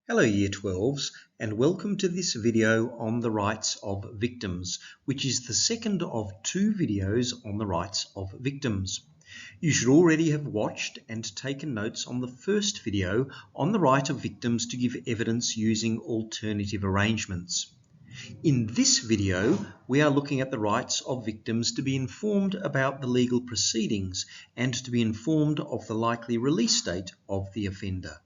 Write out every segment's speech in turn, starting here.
Hello Year 12s and welcome to this video on the rights of victims, which is the second of two videos on the rights of victims. You should already have watched and taken notes on the first video on the right of victims to give evidence using alternative arrangements. In this video, we are looking at the rights of victims to be informed about the legal proceedings and to be informed of the likely release date of the offender.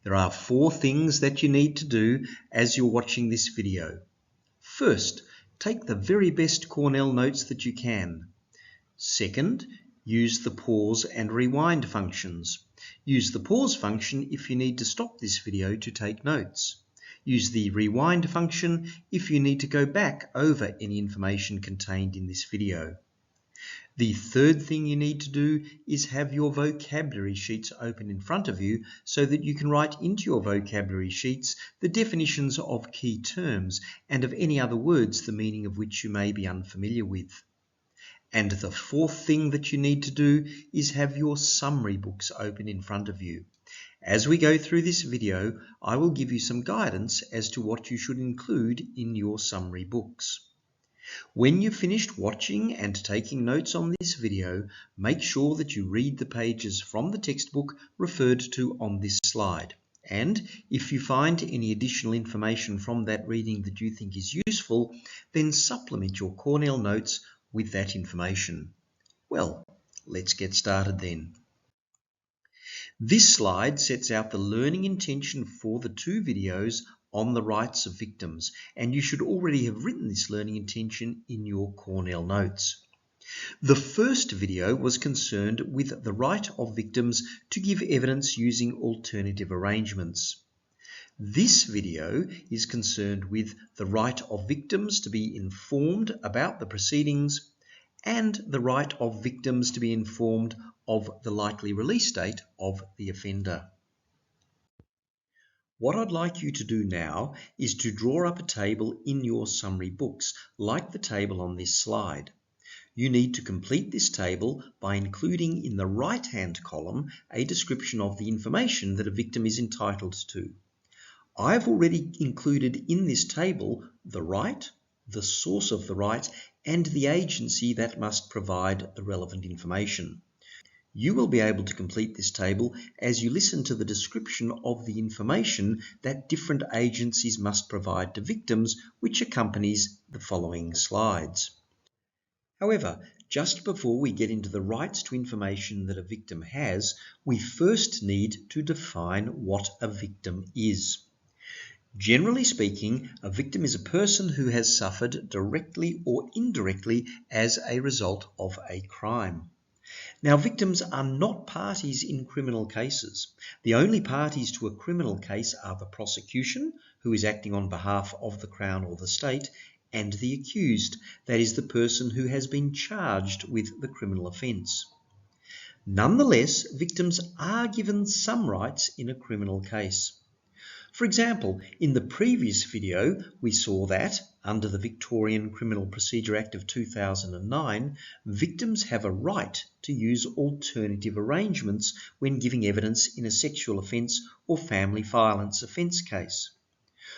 There are 4 things that you need to do as you're watching this video. First, take the very best Cornell notes that you can. Second, use the pause and rewind functions. Use the pause function if you need to stop this video to take notes. Use the rewind function if you need to go back over any information contained in this video. The third thing you need to do is have your vocabulary sheets open in front of you so that you can write into your vocabulary sheets the definitions of key terms and of any other words the meaning of which you may be unfamiliar with. And the fourth thing that you need to do is have your summary books open in front of you. As we go through this video, I will give you some guidance as to what you should include in your summary books. When you've finished watching and taking notes on this video, make sure that you read the pages from the textbook referred to on this slide. And if you find any additional information from that reading that you think is useful, then supplement your Cornell notes with that information. Well, let's get started then. This slide sets out the learning intention for the 2 videos on the rights of victims, and you should already have written this learning intention in your Cornell notes. The first video was concerned with the right of victims to give evidence using alternative arrangements. This video is concerned with the right of victims to be informed about the proceedings and the right of victims to be informed of the likely release date of the offender. What I'd like you to do now is to draw up a table in your summary books, like the table on this slide. You need to complete this table by including in the right-hand column a description of the information that a victim is entitled to. I've already included in this table the right, the source of the right, and the agency that must provide the relevant information. You will be able to complete this table as you listen to the description of the information that different agencies must provide to victims, which accompanies the following slides. However, just before we get into the rights to information that a victim has, we first need to define what a victim is. Generally speaking, a victim is a person who has suffered directly or indirectly as a result of a crime. Now, victims are not parties in criminal cases. The only parties to a criminal case are the prosecution, who is acting on behalf of the Crown or the state, and the accused, that is the person who has been charged with the criminal offence. Nonetheless, victims are given some rights in a criminal case. For example, in the previous video, we saw that, under the Victorian Criminal Procedure Act of 2009, victims have a right to use alternative arrangements when giving evidence in a sexual offence or family violence offence case.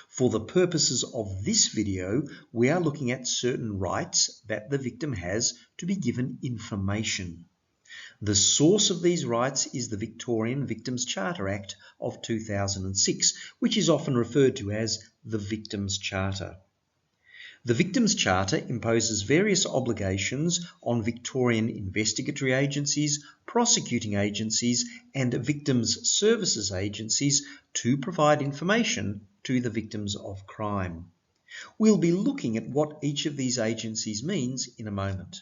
For the purposes of this video, we are looking at certain rights that the victim has to be given information. The source of these rights is the Victorian Victims Charter Act of 2006, which is often referred to as the Victims Charter. The Victims Charter imposes various obligations on Victorian investigatory agencies, prosecuting agencies, and victims' services agencies to provide information to the victims of crime. We'll be looking at what each of these agencies means in a moment.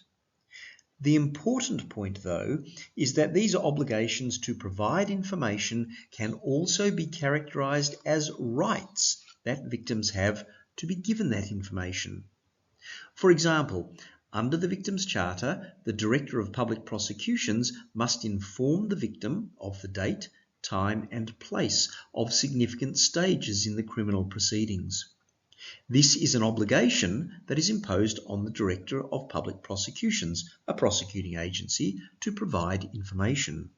The important point, though, is that these obligations to provide information can also be characterized as rights that victims have to be given that information. For example, under the Victims Charter, the Director of Public Prosecutions must inform the victim of the date, time, and place of significant stages in the criminal proceedings. This is an obligation that is imposed on the Director of Public Prosecutions, a prosecuting agency, to provide information.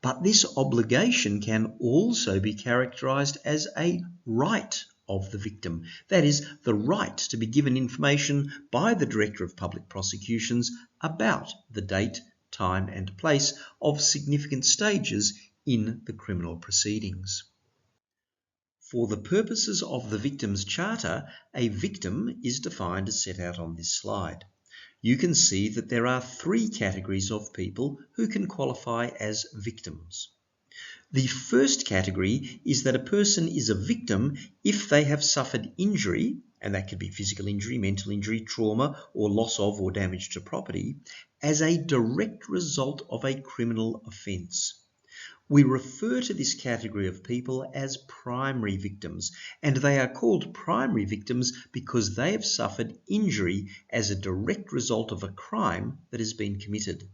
But this obligation can also be characterized as a right of the victim. That is, the right to be given information by the Director of Public Prosecutions about the date, time and place of significant stages in the criminal proceedings. For the purposes of the Victims' Charter, a victim is defined as set out on this slide. You can see that there are three categories of people who can qualify as victims. The first category is that a person is a victim if they have suffered injury, and that could be physical injury, mental injury, trauma, or loss of or damage to property, as a direct result of a criminal offence. We refer to this category of people as primary victims, and they are called primary victims because they have suffered injury as a direct result of a crime that has been committed.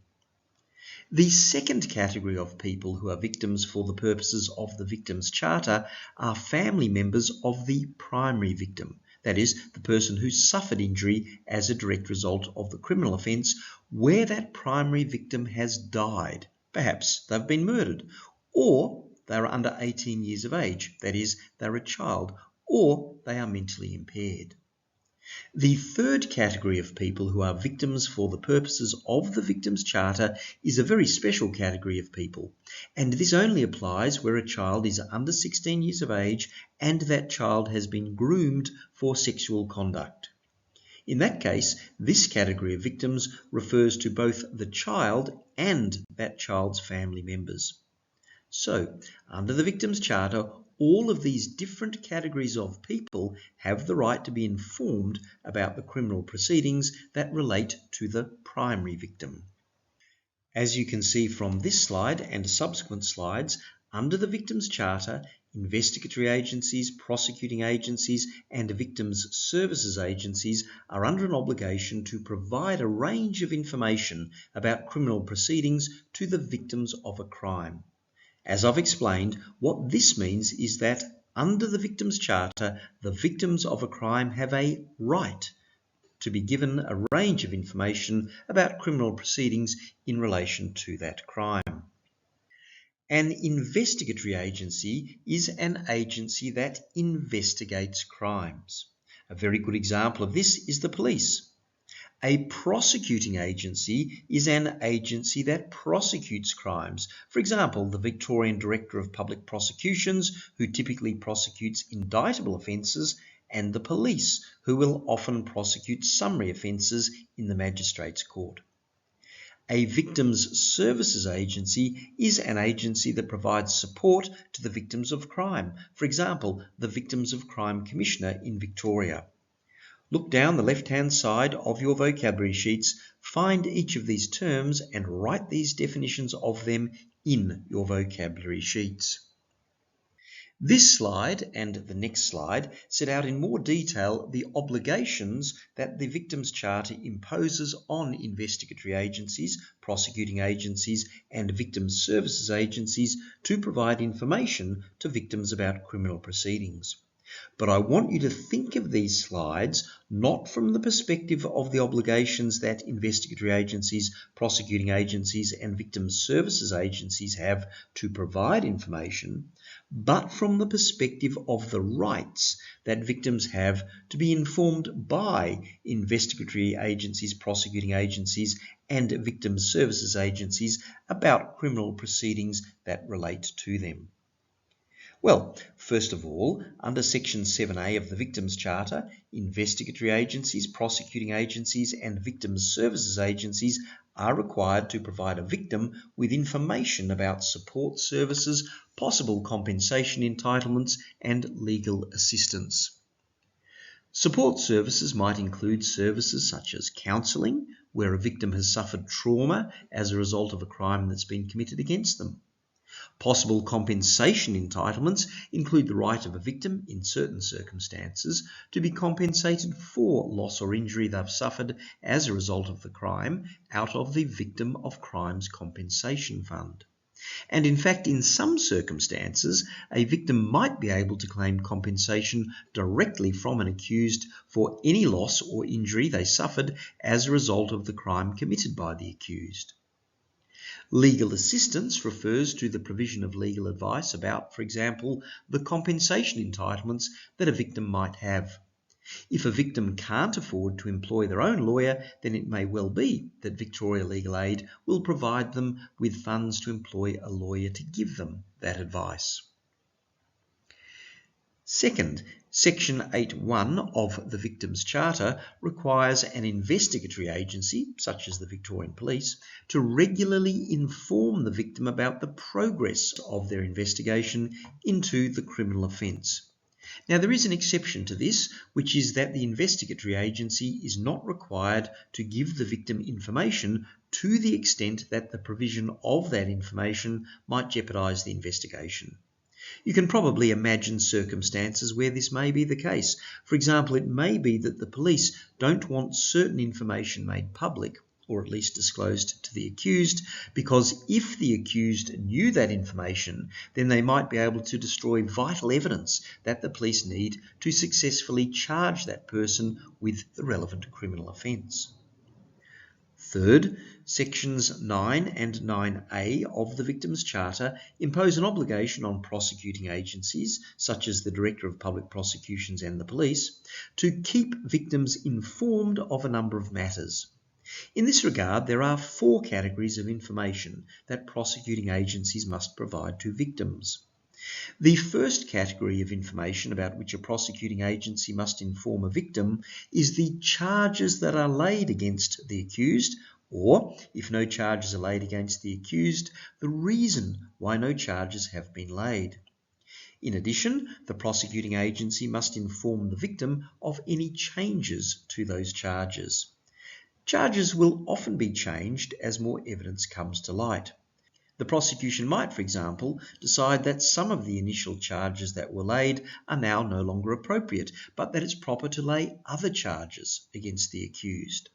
The second category of people who are victims for the purposes of the Victims' Charter are family members of the primary victim, that is, the person who suffered injury as a direct result of the criminal offence where that primary victim has died. Perhaps they've been murdered, or they are under 18 years of age, that is, they're a child, or they are mentally impaired. The third category of people who are victims for the purposes of the Victims' Charter is a very special category of people, and this only applies where a child is under 16 years of age and that child has been groomed for sexual conduct. In that case, this category of victims refers to both the child and that child's family members. So, under the Victims' Charter, all of these different categories of people have the right to be informed about the criminal proceedings that relate to the primary victim. As you can see from this slide and subsequent slides, under the Victims' Charter, investigatory agencies, prosecuting agencies, and victims' services agencies are under an obligation to provide a range of information about criminal proceedings to the victims of a crime. As I've explained, what this means is that under the Victims' Charter, the victims of a crime have a right to be given a range of information about criminal proceedings in relation to that crime. An investigatory agency is an agency that investigates crimes. A very good example of this is the police. A prosecuting agency is an agency that prosecutes crimes. For example, the Victorian Director of Public Prosecutions, who typically prosecutes indictable offences, and the police, who will often prosecute summary offences in the Magistrates' Court. A victims' services agency is an agency that provides support to the victims of crime. For example, the Victims of Crime Commissioner in Victoria. Look down the left-hand side of your vocabulary sheets, find each of these terms and write these definitions of them in your vocabulary sheets. This slide and the next slide set out in more detail the obligations that the Victims' Charter imposes on investigatory agencies, prosecuting agencies, and victims' services agencies to provide information to victims about criminal proceedings. But I want you to think of these slides not from the perspective of the obligations that investigatory agencies, prosecuting agencies, and victims' services agencies have to provide information, but from the perspective of the rights that victims have to be informed by investigatory agencies, prosecuting agencies, and victims' services agencies about criminal proceedings that relate to them. Well, first of all, under Section 7A of the Victims' Charter, investigatory agencies, prosecuting agencies, and victims' services agencies are required to provide a victim with information about support services, possible compensation entitlements, and legal assistance. Support services might include services such as counselling, where a victim has suffered trauma as a result of a crime that's been committed against them. Possible compensation entitlements include the right of a victim, in certain circumstances, to be compensated for loss or injury they've suffered as a result of the crime out of the Victim of Crimes Compensation Fund. And in fact, in some circumstances, a victim might be able to claim compensation directly from an accused for any loss or injury they suffered as a result of the crime committed by the accused. Legal assistance refers to the provision of legal advice about, for example, the compensation entitlements that a victim might have. If a victim can't afford to employ their own lawyer, then it may well be that Victoria Legal Aid will provide them with funds to employ a lawyer to give them that advice. Second, Section 8.1 of the Victims' Charter requires an investigatory agency, such as the Victorian Police, to regularly inform the victim about the progress of their investigation into the criminal offence. Now, there is an exception to this, which is that the investigatory agency is not required to give the victim information to the extent that the provision of that information might jeopardise the investigation. You can probably imagine circumstances where this may be the case. For example, it may be that the police don't want certain information made public, or at least disclosed to the accused, because if the accused knew that information, then they might be able to destroy vital evidence that the police need to successfully charge that person with the relevant criminal offence. Third, Sections 9 and 9A of the Victims' Charter impose an obligation on prosecuting agencies, such as the Director of Public Prosecutions and the police, to keep victims informed of a number of matters. In this regard, there are 4 categories of information that prosecuting agencies must provide to victims. The first category of information about which a prosecuting agency must inform a victim is the charges that are laid against the accused, or, if no charges are laid against the accused, the reason why no charges have been laid. In addition, the prosecuting agency must inform the victim of any changes to those charges. Charges will often be changed as more evidence comes to light. The prosecution might, for example, decide that some of the initial charges that were laid are now no longer appropriate, but that it's proper to lay other charges against the accused.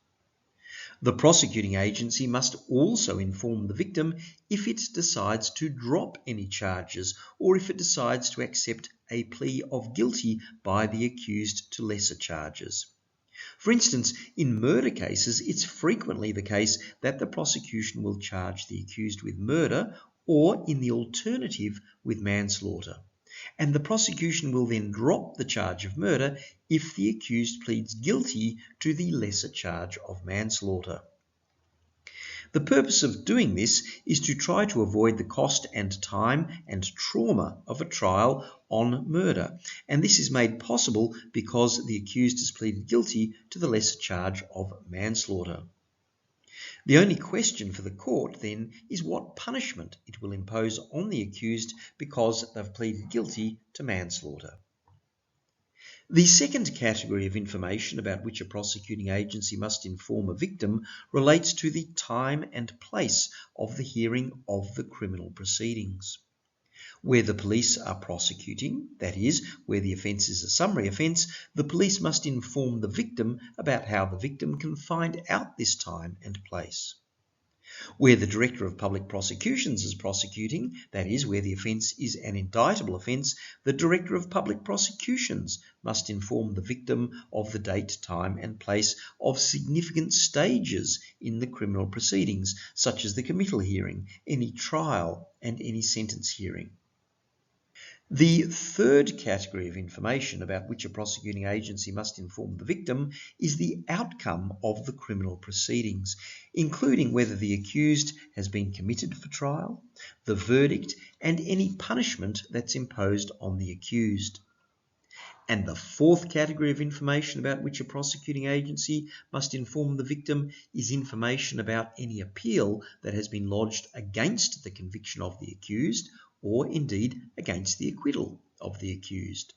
The prosecuting agency must also inform the victim if it decides to drop any charges or if it decides to accept a plea of guilty by the accused to lesser charges. For instance, in murder cases, it's frequently the case that the prosecution will charge the accused with murder or, in the alternative, with manslaughter. And the prosecution will then drop the charge of murder if the accused pleads guilty to the lesser charge of manslaughter. The purpose of doing this is to try to avoid the cost and time and trauma of a trial on murder, and this is made possible because the accused has pleaded guilty to the lesser charge of manslaughter. The only question for the court then is what punishment it will impose on the accused because they've pleaded guilty to manslaughter. The second category of information about which a prosecuting agency must inform a victim relates to the time and place of the hearing of the criminal proceedings. Where the police are prosecuting, that is, where the offence is a summary offence, the police must inform the victim about how the victim can find out this time and place. Where the Director of Public Prosecutions is prosecuting, that is, where the offence is an indictable offence, the Director of Public Prosecutions must inform the victim of the date, time and place of significant stages in the criminal proceedings, such as the committal hearing, any trial and any sentence hearing. The third category of information about which a prosecuting agency must inform the victim is the outcome of the criminal proceedings, including whether the accused has been committed for trial, the verdict, and any punishment that's imposed on the accused. And the fourth category of information about which a prosecuting agency must inform the victim is information about any appeal that has been lodged against the conviction of the accused, or indeed against the acquittal of the accused.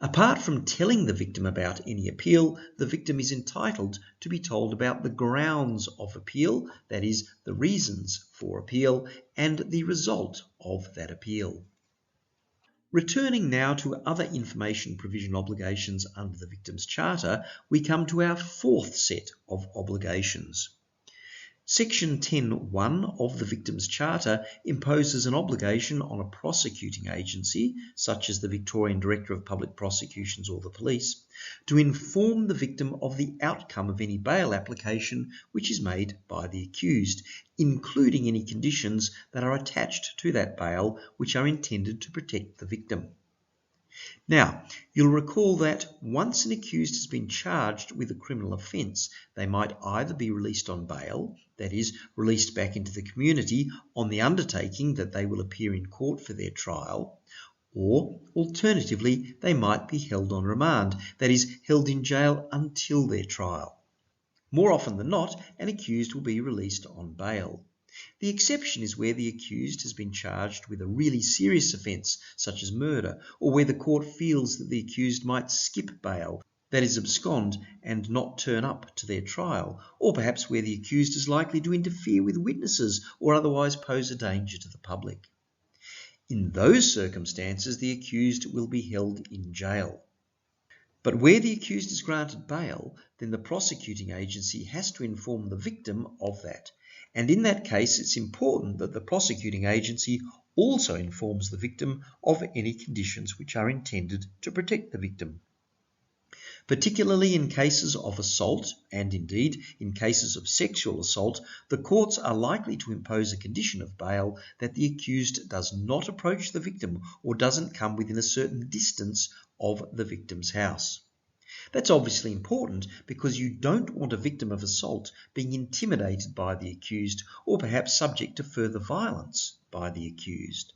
Apart from telling the victim about any appeal, the victim is entitled to be told about the grounds of appeal, that is, the reasons for appeal, and the result of that appeal. Returning now to other information provision obligations under the Victims' Charter, we come to our fourth set of obligations. Section 10(1) of the Victims' Charter imposes an obligation on a prosecuting agency, such as the Victorian Director of Public Prosecutions or the police, to inform the victim of the outcome of any bail application which is made by the accused, including any conditions that are attached to that bail which are intended to protect the victim. Now, you'll recall that once an accused has been charged with a criminal offence, they might either be released on bail, that is, released back into the community on the undertaking that they will appear in court for their trial, or alternatively, they might be held on remand, that is, held in jail until their trial. More often than not, an accused will be released on bail. The exception is where the accused has been charged with a really serious offence, such as murder, or where the court feels that the accused might skip bail, that is, abscond and not turn up to their trial, or perhaps where the accused is likely to interfere with witnesses or otherwise pose a danger to the public. In those circumstances, the accused will be held in jail. But where the accused is granted bail, then the prosecuting agency has to inform the victim of that. And in that case, it's important that the prosecuting agency also informs the victim of any conditions which are intended to protect the victim. Particularly in cases of assault, and indeed in cases of sexual assault, the courts are likely to impose a condition of bail that the accused does not approach the victim or doesn't come within a certain distance of the victim's house. That's obviously important because you don't want a victim of assault being intimidated by the accused or perhaps subject to further violence by the accused.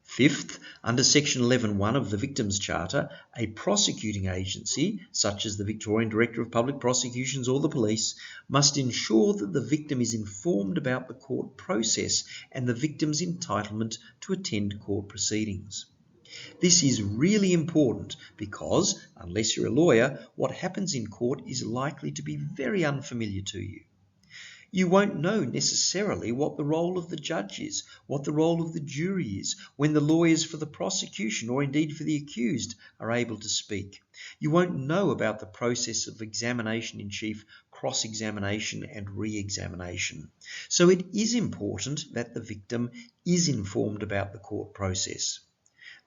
Fifth, under Section 11(1) of the Victims' Charter, a prosecuting agency, such as the Victorian Director of Public Prosecutions or the police, must ensure that the victim is informed about the court process and the victim's entitlement to attend court proceedings. This is really important because, unless you're a lawyer, what happens in court is likely to be very unfamiliar to you. You won't know necessarily what the role of the judge is, what the role of the jury is, when the lawyers for the prosecution or indeed for the accused are able to speak. You won't know about the process of examination in chief, cross-examination and re-examination. So it is important that the victim is informed about the court process.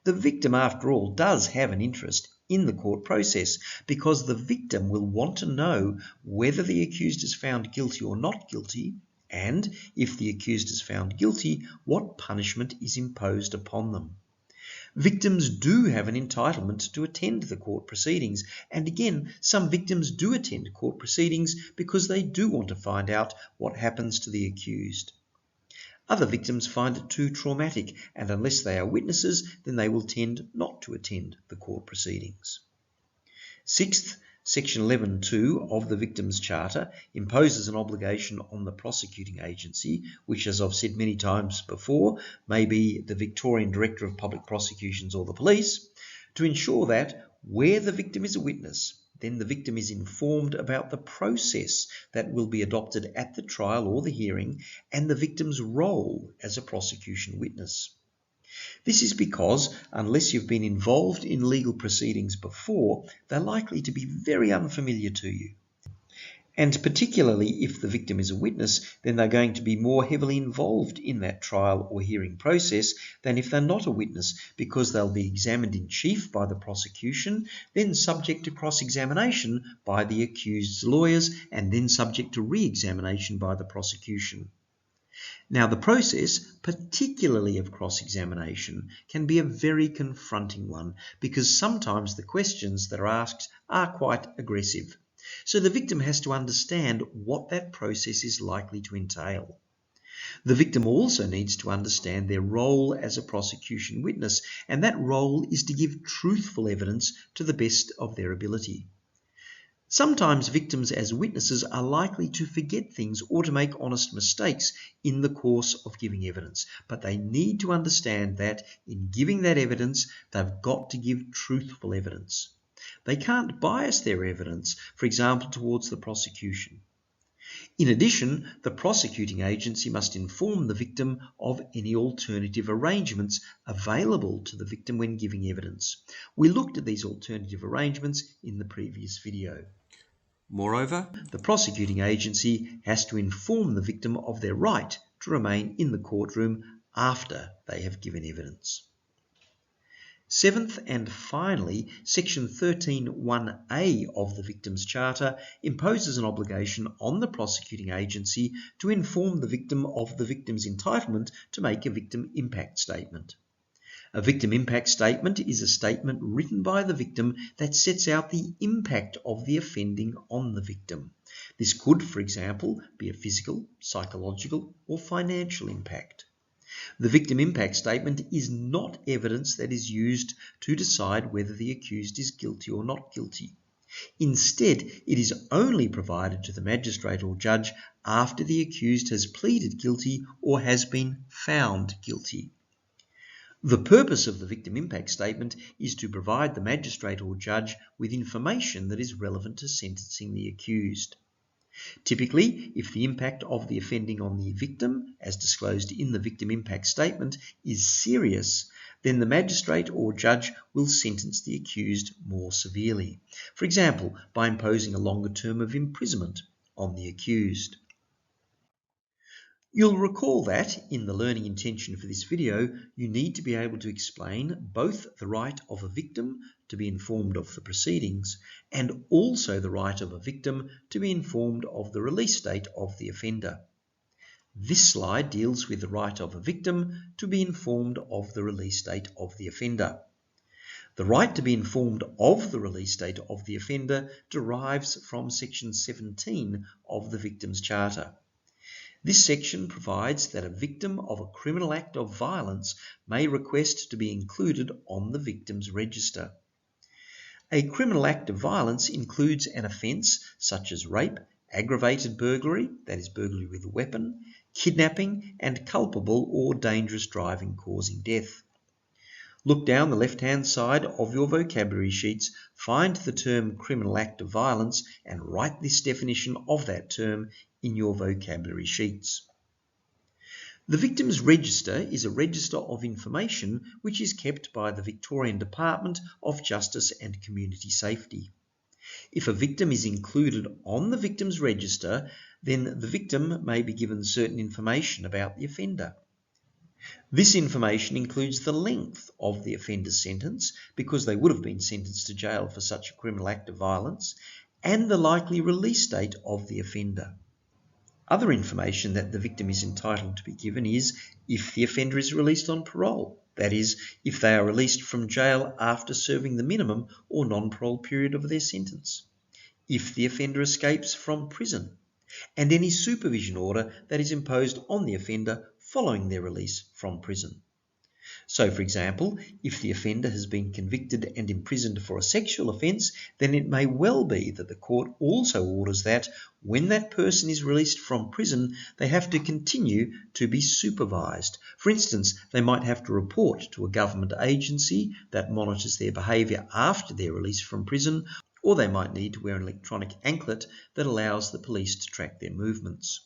The victim, after all, does have an interest in the court process because the victim will want to know whether the accused is found guilty or not guilty, and if the accused is found guilty, what punishment is imposed upon them. Victims do have an entitlement to attend the court proceedings, and again, some victims do attend court proceedings because they do want to find out what happens to the accused. Other victims find it too traumatic, and unless they are witnesses, then they will tend not to attend the court proceedings. Sixth, Section 11(2) of the Victims' Charter imposes an obligation on the prosecuting agency, which, as I've said many times before, may be the Victorian Director of Public Prosecutions or the police, to ensure that where the victim is a witness, then the victim is informed about the process that will be adopted at the trial or the hearing and the victim's role as a prosecution witness. This is because, unless you've been involved in legal proceedings before, they're likely to be very unfamiliar to you. And particularly if the victim is a witness, then they're going to be more heavily involved in that trial or hearing process than if they're not a witness, because they'll be examined in chief by the prosecution, then subject to cross-examination by the accused's lawyers, and then subject to re-examination by the prosecution. Now, the process, particularly of cross-examination, can be a very confronting one because sometimes the questions that are asked are quite aggressive. So the victim has to understand what that process is likely to entail. The victim also needs to understand their role as a prosecution witness, and that role is to give truthful evidence to the best of their ability. Sometimes victims as witnesses are likely to forget things or to make honest mistakes in the course of giving evidence, but they need to understand that in giving that evidence, they've got to give truthful evidence. They can't bias their evidence, for example, towards the prosecution. In addition, the prosecuting agency must inform the victim of any alternative arrangements available to the victim when giving evidence. We looked at these alternative arrangements in the previous video. Moreover, the prosecuting agency has to inform the victim of their right to remain in the courtroom after they have given evidence. Seventh and finally, Section 13(1)(a) of the Victims' Charter imposes an obligation on the prosecuting agency to inform the victim of the victim's entitlement to make a victim impact statement. A victim impact statement is a statement written by the victim that sets out the impact of the offending on the victim. This could, for example, be a physical, psychological, or financial impact. The victim impact statement is not evidence that is used to decide whether the accused is guilty or not guilty. Instead, it is only provided to the magistrate or judge after the accused has pleaded guilty or has been found guilty. The purpose of the victim impact statement is to provide the magistrate or judge with information that is relevant to sentencing the accused. Typically, if the impact of the offending on the victim, as disclosed in the victim impact statement, is serious, then the magistrate or judge will sentence the accused more severely. For example, by imposing a longer term of imprisonment on the accused. You'll recall that, in the learning intention for this video, you need to be able to explain both the right of a victim to be informed of the proceedings and also the right of a victim to be informed of the release date of the offender. This slide deals with the right of a victim to be informed of the release date of the offender. The right to be informed of the release date of the offender derives from Section 17 of the Victims' Charter. This section provides that a victim of a criminal act of violence may request to be included on the victim's register. A criminal act of violence includes an offence such as rape, aggravated burglary, that is burglary with a weapon, kidnapping, and culpable or dangerous driving causing death. Look down the left-hand side of your vocabulary sheets, find the term criminal act of violence, and write this definition of that term in your vocabulary sheets. The Victims' Register is a register of information which is kept by the Victorian Department of Justice and Community Safety. If a victim is included on the Victims' Register, then the victim may be given certain information about the offender. This information includes the length of the offender's sentence, because they would have been sentenced to jail for such a criminal act of violence, and the likely release date of the offender. Other information that the victim is entitled to be given is if the offender is released on parole, that is, if they are released from jail after serving the minimum or non-parole period of their sentence, if the offender escapes from prison, and any supervision order that is imposed on the offender following their release from prison. So, for example, if the offender has been convicted and imprisoned for a sexual offence, then it may well be that the court also orders that when that person is released from prison, they have to continue to be supervised. For instance, they might have to report to a government agency that monitors their behaviour after their release from prison, or they might need to wear an electronic anklet that allows the police to track their movements.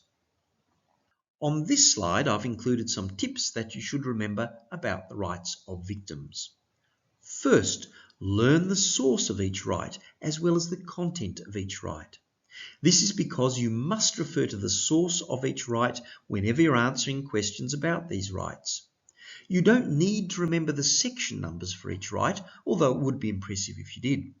On this slide, I've included some tips that you should remember about the rights of victims. First, learn the source of each right as well as the content of each right. This is because you must refer to the source of each right whenever you're answering questions about these rights. You don't need to remember the section numbers for each right, although it would be impressive if you did.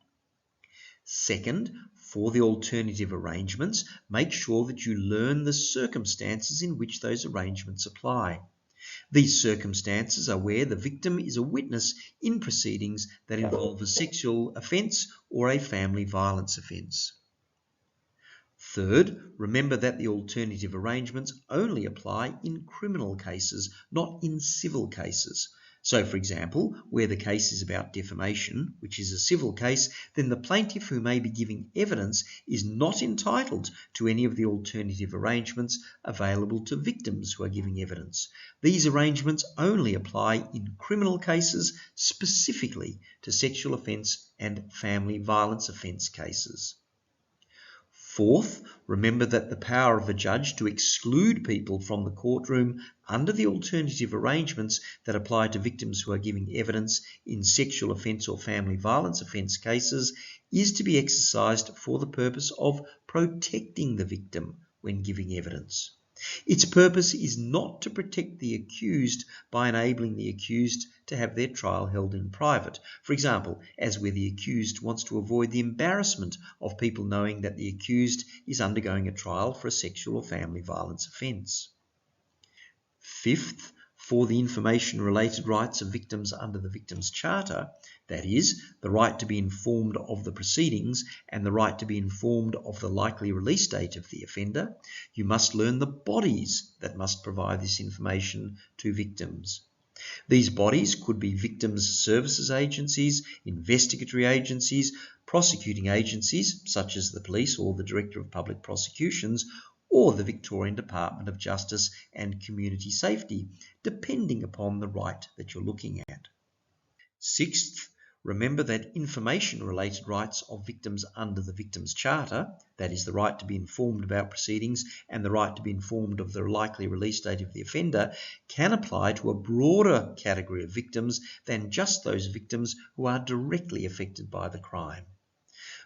Second, for the alternative arrangements, make sure that you learn the circumstances in which those arrangements apply. These circumstances are where the victim is a witness in proceedings that involve a sexual offence or a family violence offence. Third, remember that the alternative arrangements only apply in criminal cases, not in civil cases. So, for example, where the case is about defamation, which is a civil case, then the plaintiff who may be giving evidence is not entitled to any of the alternative arrangements available to victims who are giving evidence. These arrangements only apply in criminal cases, specifically to sexual offence and family violence offence cases. Fourth, remember that the power of a judge to exclude people from the courtroom under the alternative arrangements that apply to victims who are giving evidence in sexual offence or family violence offence cases is to be exercised for the purpose of protecting the victim when giving evidence. Its purpose is not to protect the accused by enabling the accused to have their trial held in private. For example, as where the accused wants to avoid the embarrassment of people knowing that the accused is undergoing a trial for a sexual or family violence offence. Fifth, for the information-related rights of victims under the Victims' Charter, that is, the right to be informed of the proceedings and the right to be informed of the likely release date of the offender, you must learn the bodies that must provide this information to victims. These bodies could be victims' services agencies, investigatory agencies, prosecuting agencies such as the police or the Director of Public Prosecutions, or the Victorian Department of Justice and Community Safety, depending upon the right that you're looking at. Sixth, remember that information-related rights of victims under the Victims' Charter, that is the right to be informed about proceedings and the right to be informed of the likely release date of the offender, can apply to a broader category of victims than just those victims who are directly affected by the crime.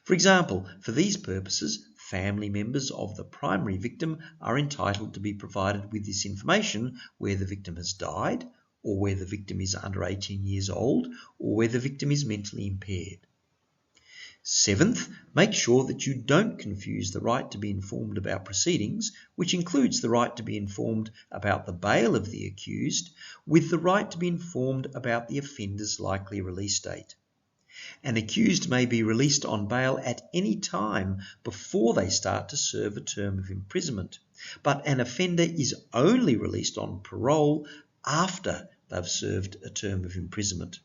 For example, for these purposes, family members of the primary victim are entitled to be provided with this information where the victim has died, or where the victim is under 18 years old, or where the victim is mentally impaired. Seventh, make sure that you don't confuse the right to be informed about proceedings, which includes the right to be informed about the bail of the accused, with the right to be informed about the offender's likely release date. An accused may be released on bail at any time before they start to serve a term of imprisonment, but an offender is only released on parole after they've served a term of imprisonment.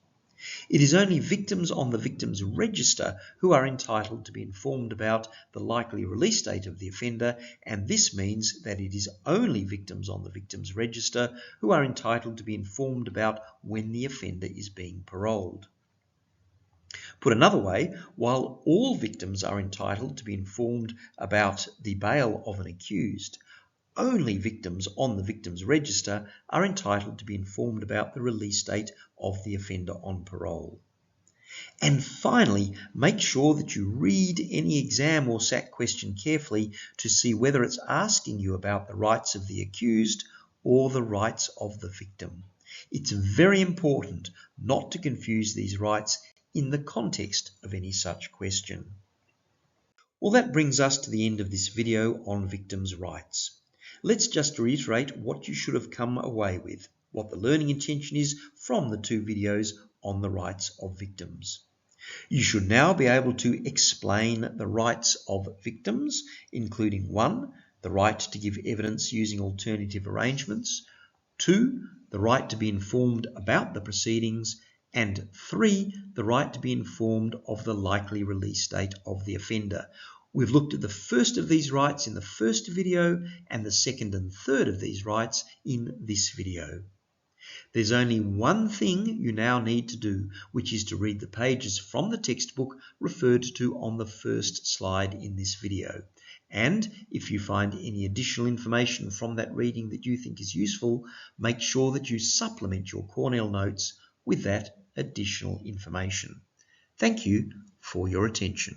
It is only victims on the Victims' Register who are entitled to be informed about the likely release date of the offender, and this means that it is only victims on the Victims' Register who are entitled to be informed about when the offender is being paroled. Put another way, while all victims are entitled to be informed about the bail of an accused, only victims on the Victims' Register are entitled to be informed about the release date of the offender on parole. And finally, make sure that you read any exam or SAC question carefully to see whether it's asking you about the rights of the accused or the rights of the victim. It's very important not to confuse these rights in the context of any such question. Well, that brings us to the end of this video on victims' rights. Let's just reiterate what you should have come away with, what the learning intention is from the two videos on the rights of victims. You should now be able to explain the rights of victims, including 1, the right to give evidence using alternative arrangements, 2, the right to be informed about the proceedings, and 3, the right to be informed of the likely release date of the offender. We've looked at the first of these rights in the first video and the second and third of these rights in this video. There's only one thing you now need to do, which is to read the pages from the textbook referred to on the first slide in this video. And if you find any additional information from that reading that you think is useful, make sure that you supplement your Cornell notes with that additional information. Thank you for your attention.